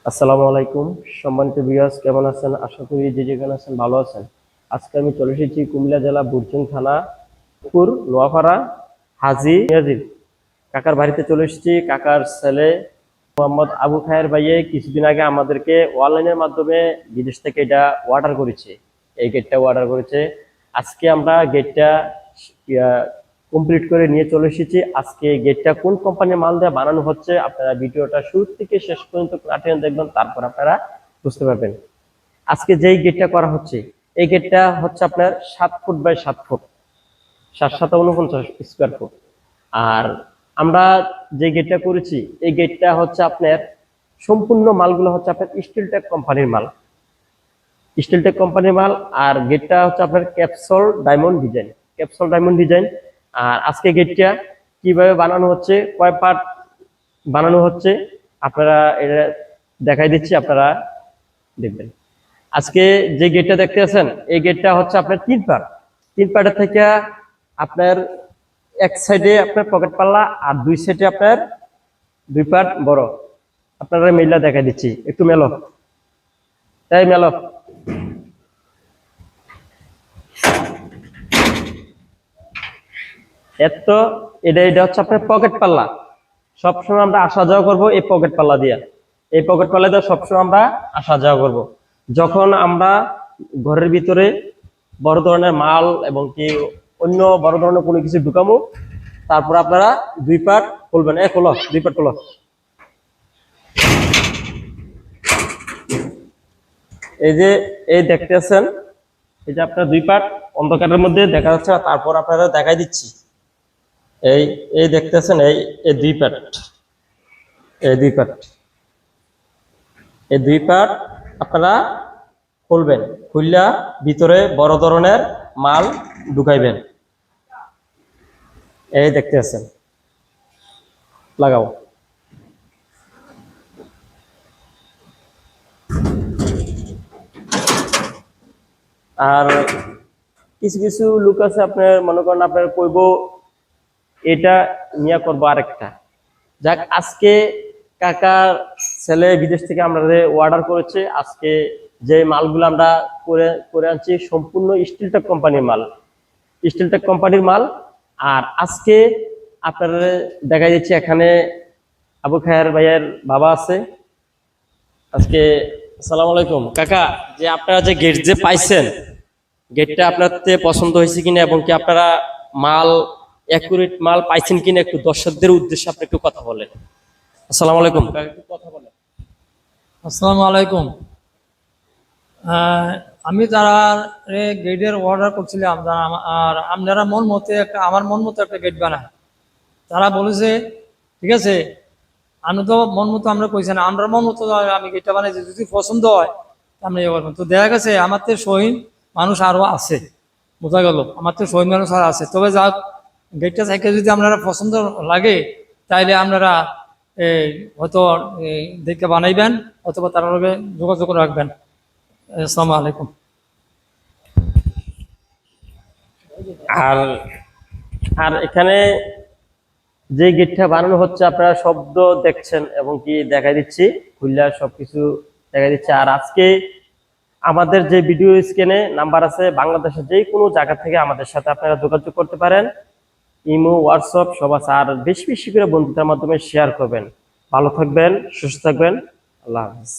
আসসালামু আলাইকুম সম্মানিত ভিউয়ার্স, কেমন আছেন? আশা করি যে যেখানে আছেন ভালো আছেন। আজকে আমি চলে এসেছি কুমিল্লা জেলা বুরজুং থানা পুর নোয়াপাড়া হাজি মিয়াজির কাকার বাড়িতে চলে এসেছি। কাকার ছেলে মোহাম্মদ আবু খায়ের ভাইয়ে কিছুদিন আগে আমাদেরকে অনলাইনের মাধ্যমে বিদেশ থেকে এটা অর্ডার করেছে। এই গেটটা অর্ডার করেছে। আজকে আমরা গেটটা কমপ্লিট করে নিয়ে চলে এসেছি। আজকে গেটটা কোন কোম্পানির মাল দিয়ে বানানো হচ্ছে আপনারা ভিডিওটা শুরু থেকে শেষ পর্যন্ত কাটিয়ে দেখবেন, তারপর আপনারা বুঝতে পারবেন। আজকে যেই গেটটা করা হচ্ছে এই গেটটা হচ্ছে আপনার 7 foot by 7 foot, 749 square foot. আর আমরা যে গেটটা করেছি এই গেটটা হচ্ছে আপনার সম্পূর্ণ মালগুলো হচ্ছে আপনার স্টিলটেক কোম্পানির মাল, স্টিলটেক কোম্পানির মাল। আর গেটটা হচ্ছে আপনার capsule diamond design, capsule diamond design. আর আজকে গেটটা কিভাবে বানানো হচ্ছে, কয় পার্ট বানানো হচ্ছে আপনারা এটা দেখাই দিচ্ছি, আপনারা দেখবেন। আজকে যে গেটটা দেখতে আছেন এই গেটটা হচ্ছে আপনার 3 পার্ট। 3 পার্টের থেকে আপনার এক সাইডে আপনার পকেট পাল্লা আর 2 সাইডে আপনার 2 পার্ট বড়। আপনারা মেলা দেখাই দিচ্ছি, একটু মেলো, তাই মেলো। এত এটা এটা হচ্ছে আপনার পকেট পাল্লা। সবসময় আমরা আসা যাওয়া করবো এই পকেট পাল্লা দিয়ে, এই পকেট পাল্লা দিয়ে সবসময় আমরা আসা যাওয়া করব। যখন আমরা ঘরের ভিতরে বড় ধরনের মাল এবং কি অন্য বড় ধরনের কোনো কিছু ঢুকামো, তারপর আপনারা 2 পার্ট খুলবেন। খোলো, 2 পার্ট খোলো। এই যে এই দেখতে আছেন, এই যে আপনার 2 পার্ট অন্ধকারের মধ্যে দেখা যাচ্ছে না, তারপর আপনারা দেখাই দিচ্ছি। এই এই দেখতেছেন এই এই 2 পার্ট, এই 2 পার্ট, এই 2 পার্ট আপনারা খুলবেন। খুললা ভিতরে বড় ধরনের মাল ঢুকাইবেন। এই দেখতে আছেন, লাগাও। আর কিছু কিছু লোক আছে আপনার মনে করেন আপনার কইব এটা নিয়ে করবো আরেকটা। যাক, আজকে কাকার ছেলে বিদেশ থেকে আমরা অর্ডার করেছে। আজকে যে মালগুলো আমরা করে করে আনছি সম্পূর্ণ স্টিলটেক কোম্পানির মাল, স্টিলটেক কোম্পানির মাল। আর আজকে আপনারা দেখা যাচ্ছে এখানে আবু খায়ের ভাইয়ের বাবা আছে। আজকে আসসালামু আলাইকুম কাকা, যে আপনারা যে গেট যে পাইছেন, গেটটা আপনার পছন্দ হয়েছে কিনা এবং কি আপনারা মাল অ্যাকুরেট মাল পাইছেন কিনা একটু দর্শকদের উদ্দেশ্যে আপনি একটু কথা বলেন। আসসালামু আলাইকুম কাকা, একটু কথা বলেন। আসসালামু আলাইকুম। আমি যারা গেটের অর্ডার করছিলাম, আর আপনারা মন মতো একটা, আমার মন মতো একটা গেট বানায় তারা বলেছে ঠিক আছে। আমি তো মন মতো আমরা কইছি না, আমরা মন মতো আমি গেটটা বানাইছি, যদি পছন্দ হয় আপনি ইয়ে করবেন। তো দেখা গেছে আমার তো সহিন মানুষ আরও আছে, বোঝা গেল আমার তো সহিন মানুষ আর আছে। তবে যাক, গেটটা থেকে যদি আপনারা পছন্দ লাগে তাইলে আপনারা হয়তো দেখে বানাইবেন অথবা তার লগে যোগাযোগ রাখবেন। আসসালামু আলাইকুম। আর আর এখানে যে গেটটা বানানো হচ্ছে আপনারা শব্দ দেখছেন এবং কি দেখা দিচ্ছি, খুললা সবকিছু দেখা দিচ্ছে। আর আজকে আমাদের যে ভিডিও স্ক্রিনে নাম্বার আছে, বাংলাদেশের যে কোনো জায়গা থেকে আমাদের সাথে আপনারা যোগাযোগ করতে পারেন। ইমো, হোয়াটসঅ্যাপ সব আছে। আর বেশি বেশি করে বন্ধুদের মাধ্যমে শেয়ার করবেন। ভালো থাকবেন, সুস্থ থাকবেন। আল্লাহ হাফিজ।